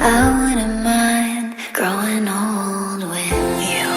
I wouldn't mind growing old with you.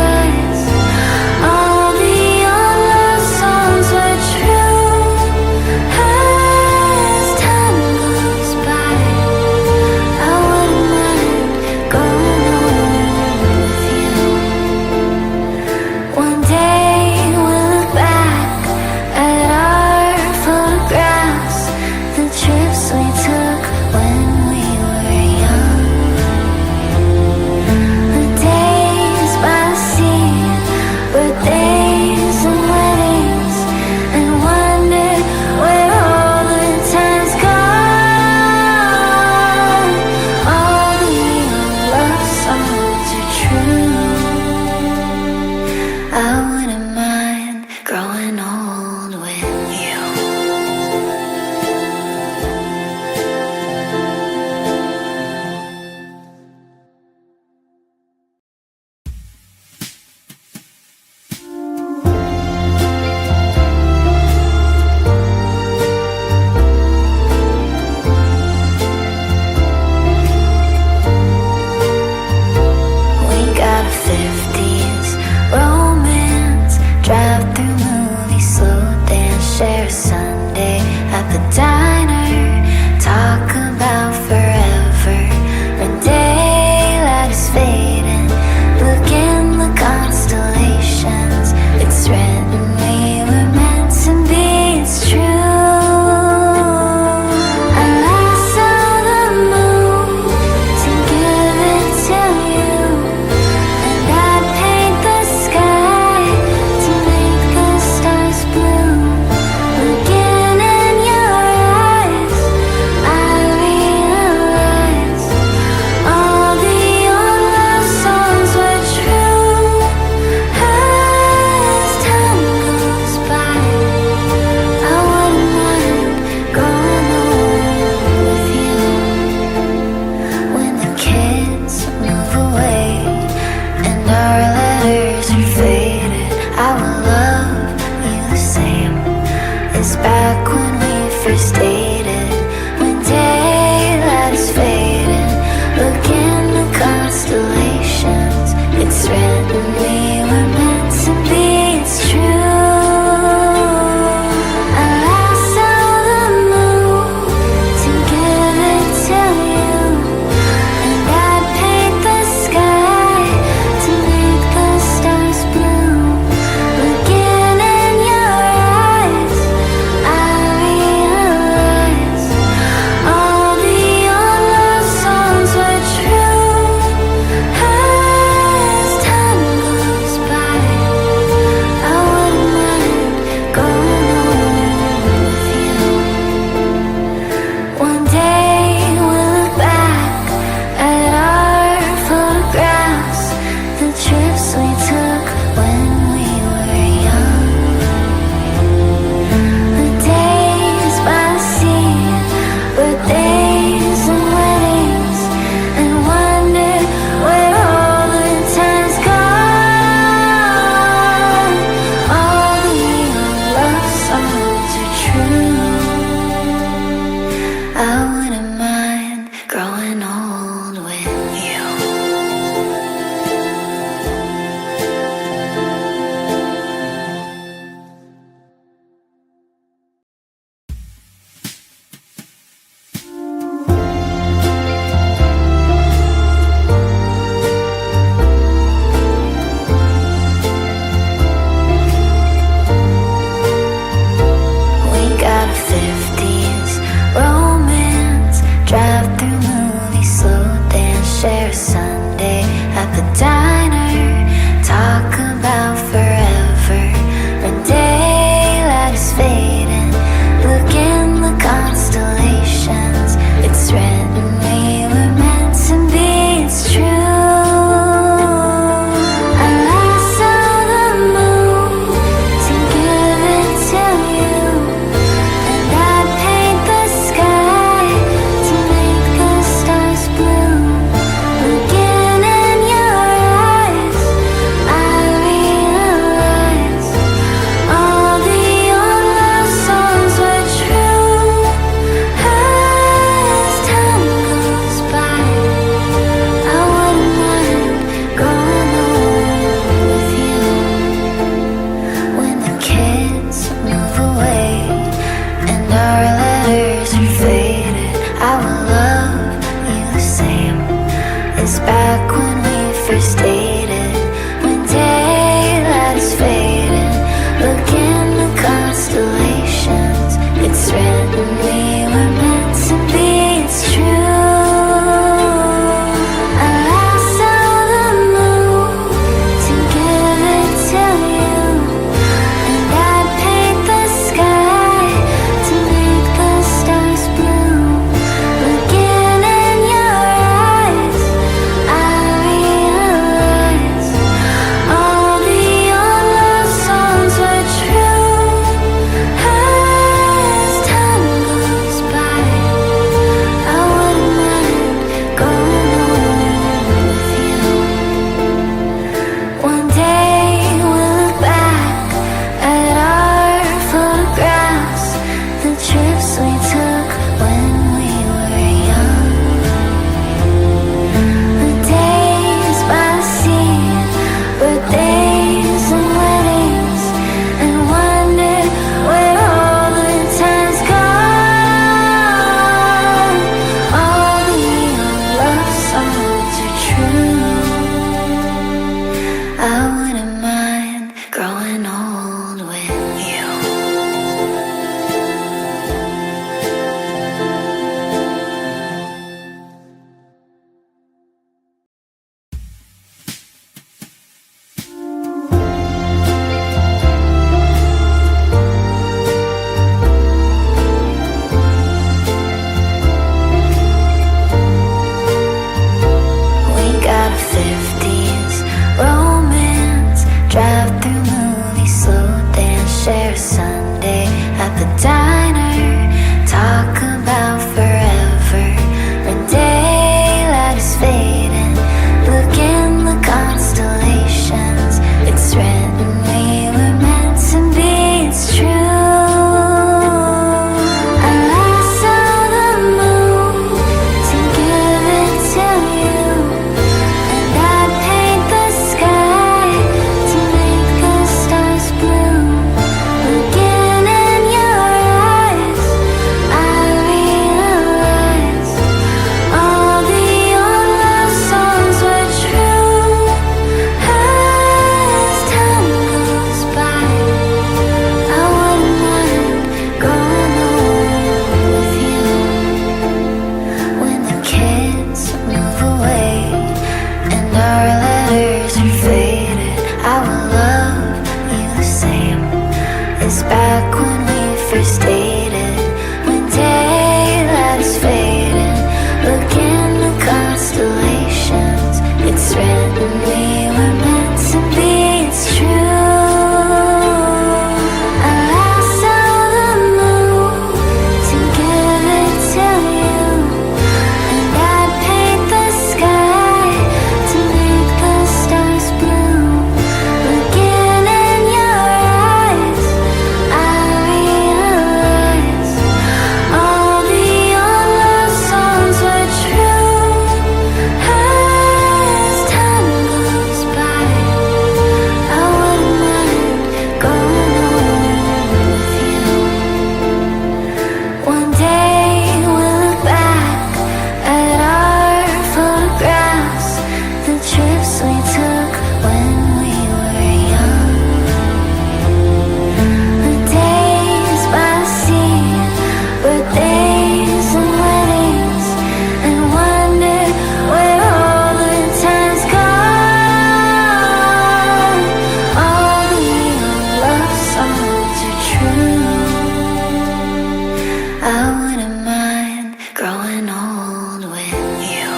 I is back when we first dated. When daylight is fading, look in the constellations. It's written we were meant to be, it's true. I lasso the moon to give it to you, and I'd paint the sky to make the stars blue. Looking in your eyes, I realize all the old love songs were true. As time goes by, I wouldn't mind going on with you. One day we'll look back at our photographs, the trips we took when we were young, the days by the sea, birthdays and weddings, and wonder where all the time's gone. All the old love songs are true. I wouldn't mind growing old with you. We got a 50s romance, drive through movies, slow dance, share a Sunday at the diner, talk about forever. When daylight is fading, look in the constellations. It's written we were meant to be, it's true. I lasso the moon to give it to you, and I'd paint the sky to make the stars blue. Looking in your eyes, I realize all the old love songs were true. As time goes by, I wouldn't mind growing old with you. When the kids move away and our letters are faded, I will love you the same. It's back when we first dated. When daylight is fading, look in the constellations. It's written we were meant to be, it's true. I lasso the moon to give it to you, and I'd paint the sky to make the stars blue. Looking in your eyes, I realize all the old love songs were true. As time goes by, I wouldn't mind going on with you. One day we'll look back at our photographs, the trips we took when we were young, the days by the sea, birthdays and weddings, and wonder where all the time's gone. All the old love songs are true. I wouldn't mind growing old with you.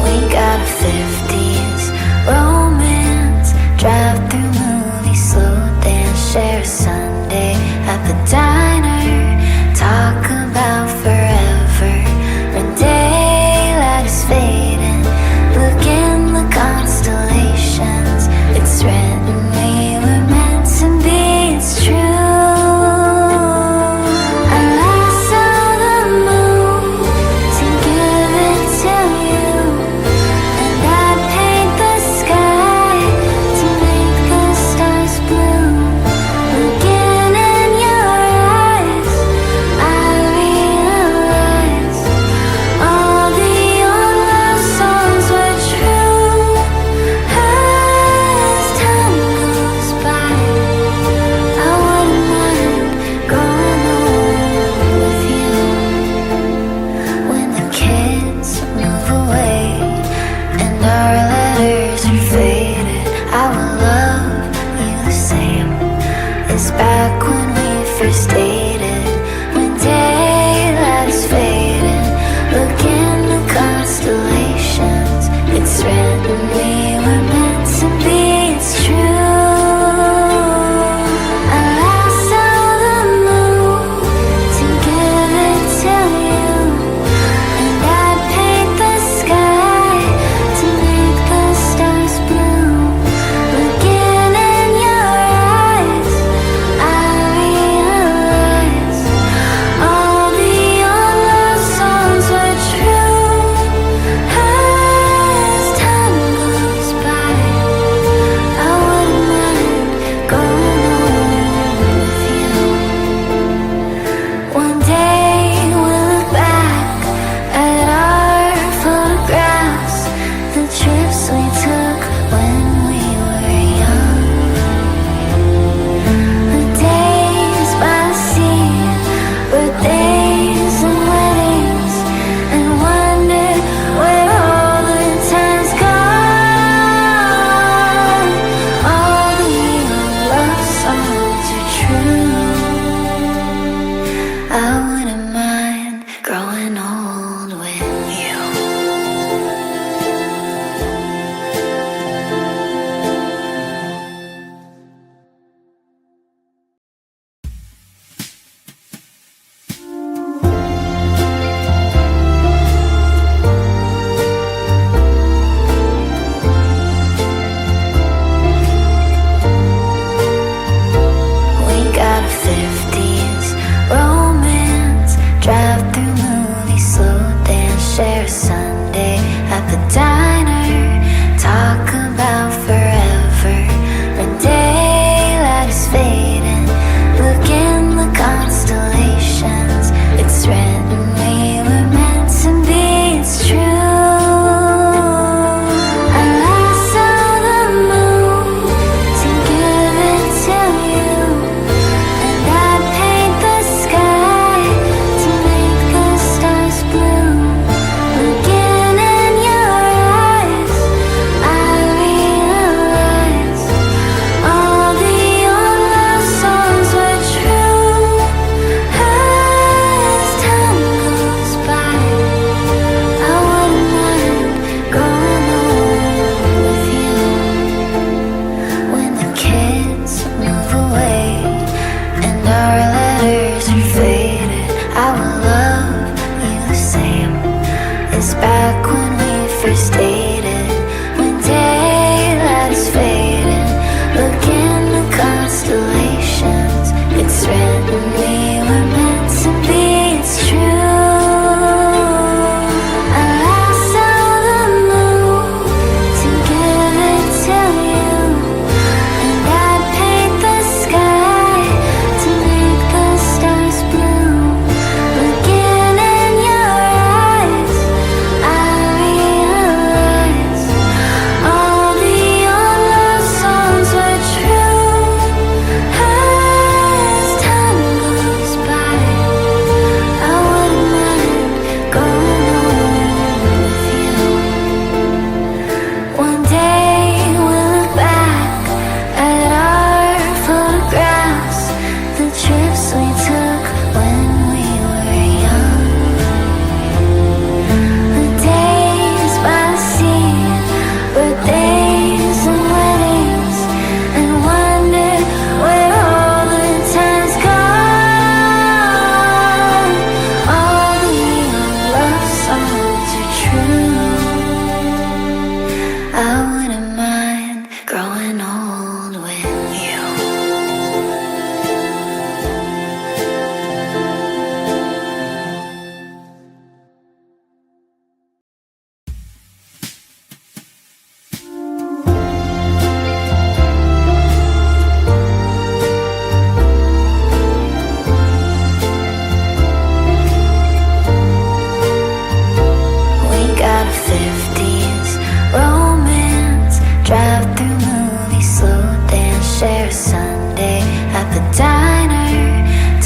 We got a 50s romance, drive through movies, slow dance, share a Sunday at the diner, talk about forever. When daylight is fading, look in the constellations. It's written we were meant to be, it's true.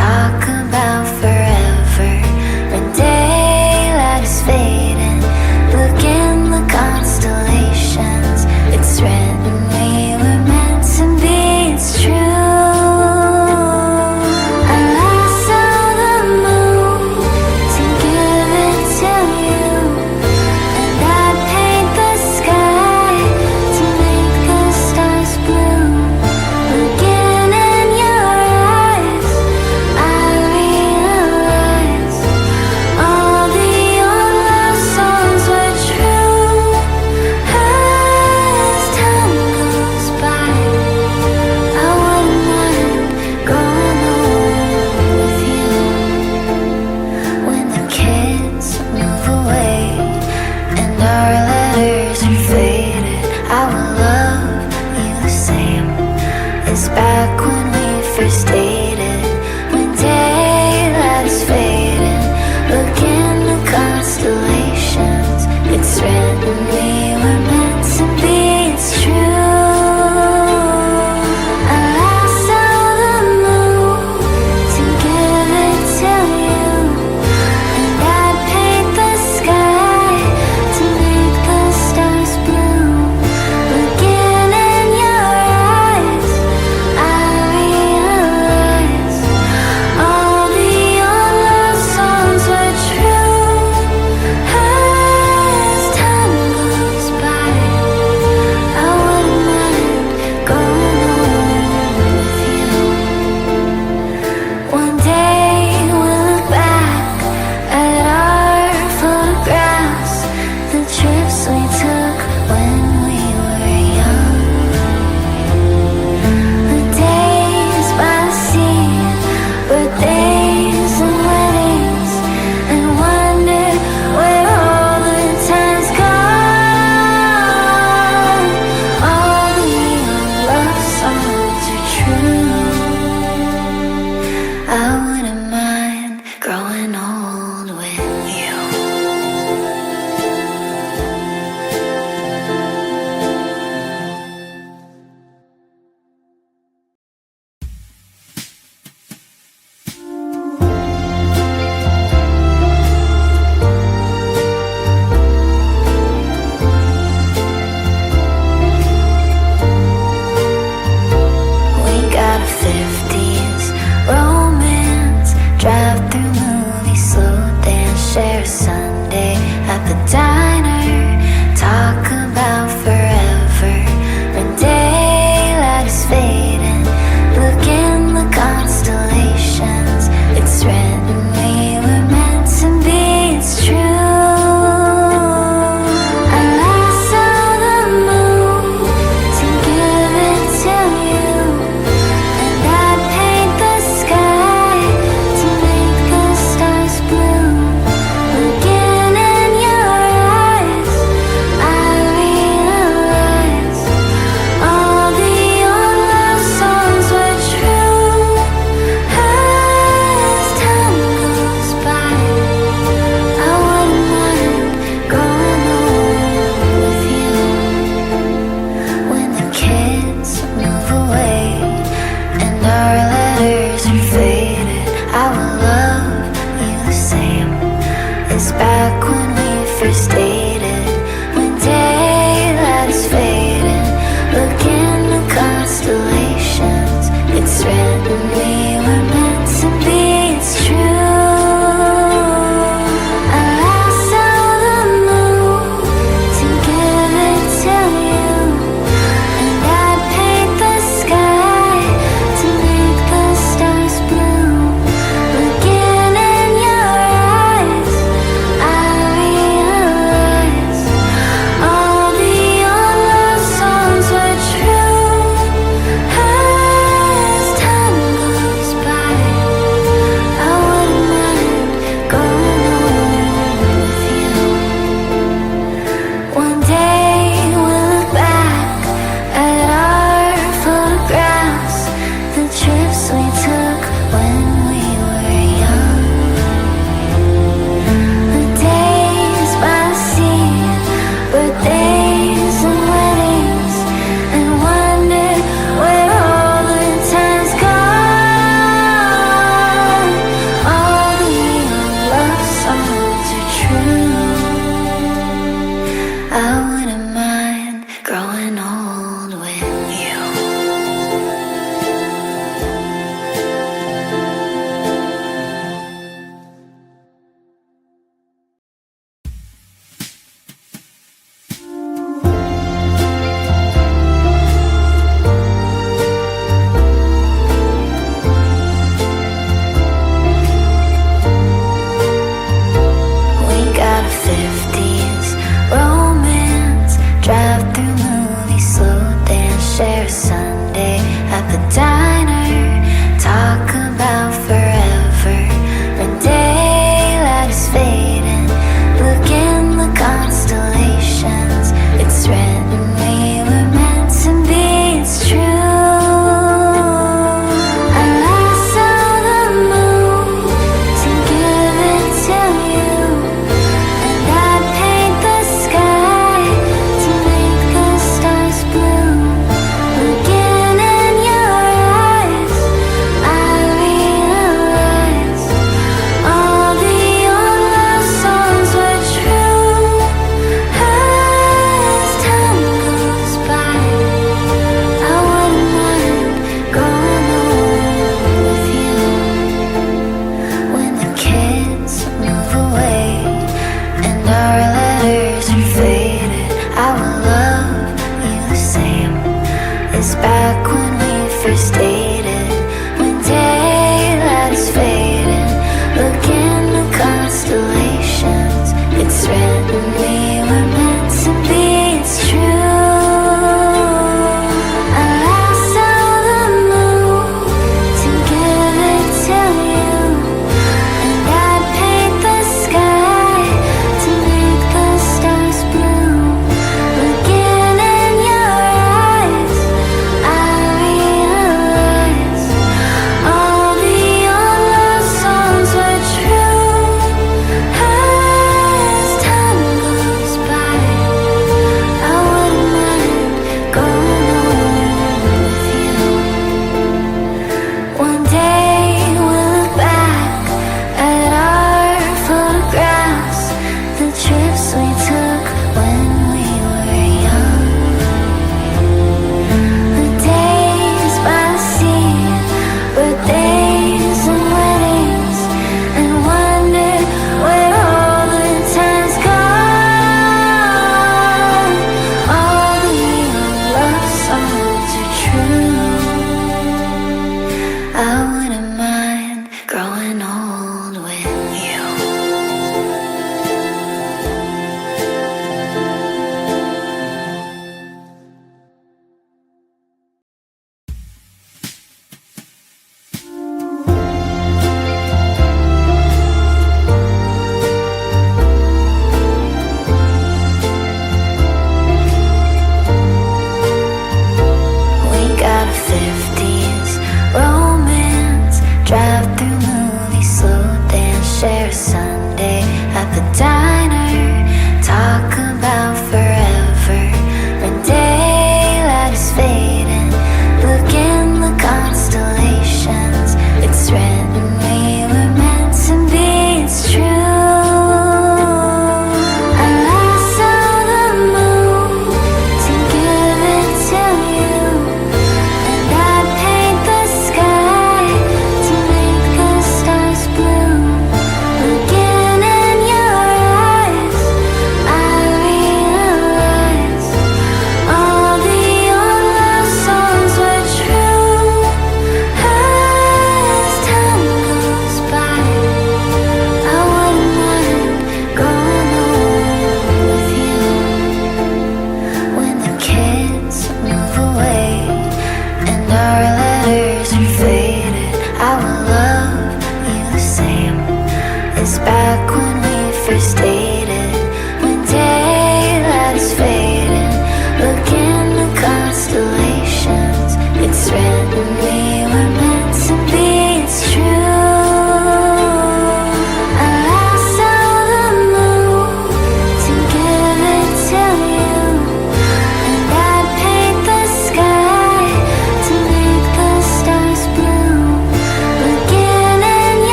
talk about forever. When daylight is fading, look in the constellations. It's written we were meant to be, it's true. I lasso the moon to give it to you, and I paint the sky to make the stars blue. Looking in your eyes, I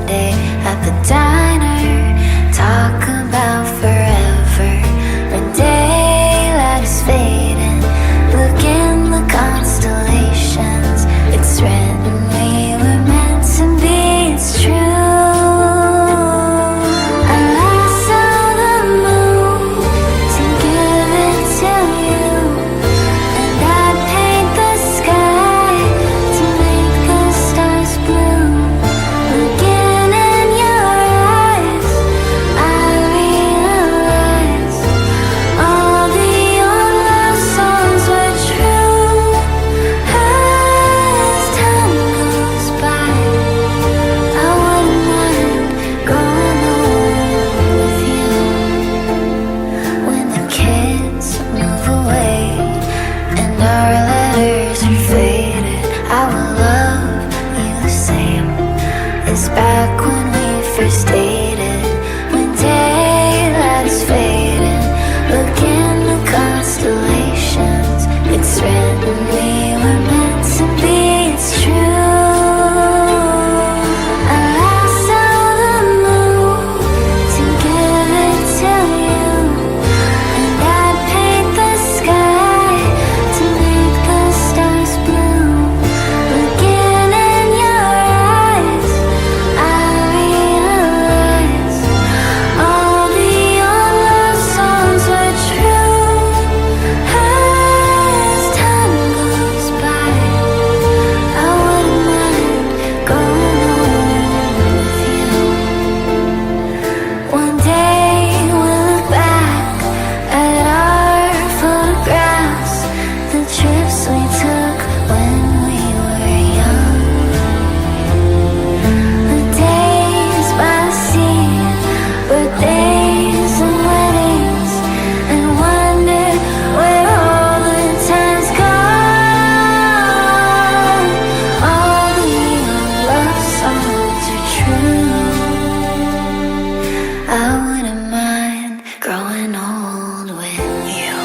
Sunday at the diner. Talk about forever when daylight is fading. Look in the constellations. It's written we were meant to be. It's true. I lasso the moon to give it to you, and I paint the sky to make the stars blue. Looking in your eyes, I realize all the old love songs were true. As time goes by, I wouldn't mind growing old with you. When the kids move away and our letters are faded, I will love you the same as back when we first dated. When daylight is fading, look in the constellations. It's written we were meant to be. It's true. I lasso the moon to give it to you, and I paint the sky to make the stars blue. Looking in your eyes, I realize all the old love songs were true. As time goes by, I wouldn't mind growing old with you. One day we'll look back at our photographs, the trips we took when we were young, the days by the sea, birthdays and weddings, and wonder where all the time's gone. All the old love songs are true. I wouldn't mind growing old with you.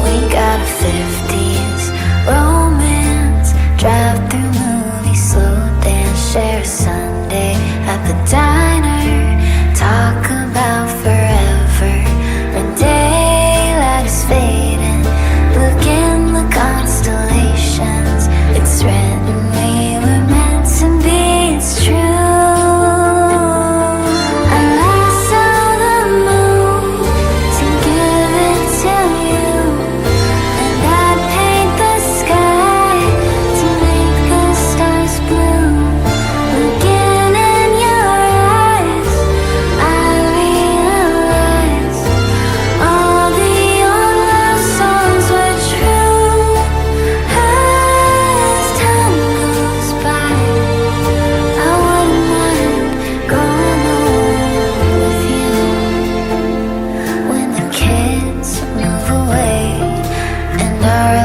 We got a 50s romance, drive through movies, slow dance, share a Sunday at the diner. Talk about forever when daylight is fading. Look in the constellations. It's written we were meant to be. It's true. I lasso the moon to give it to you, and I paint the sky to make the stars blue. Looking in your eyes, I realize all the old love songs were true. As time goes by, I wouldn't mind growing old with you. When the kids move away and our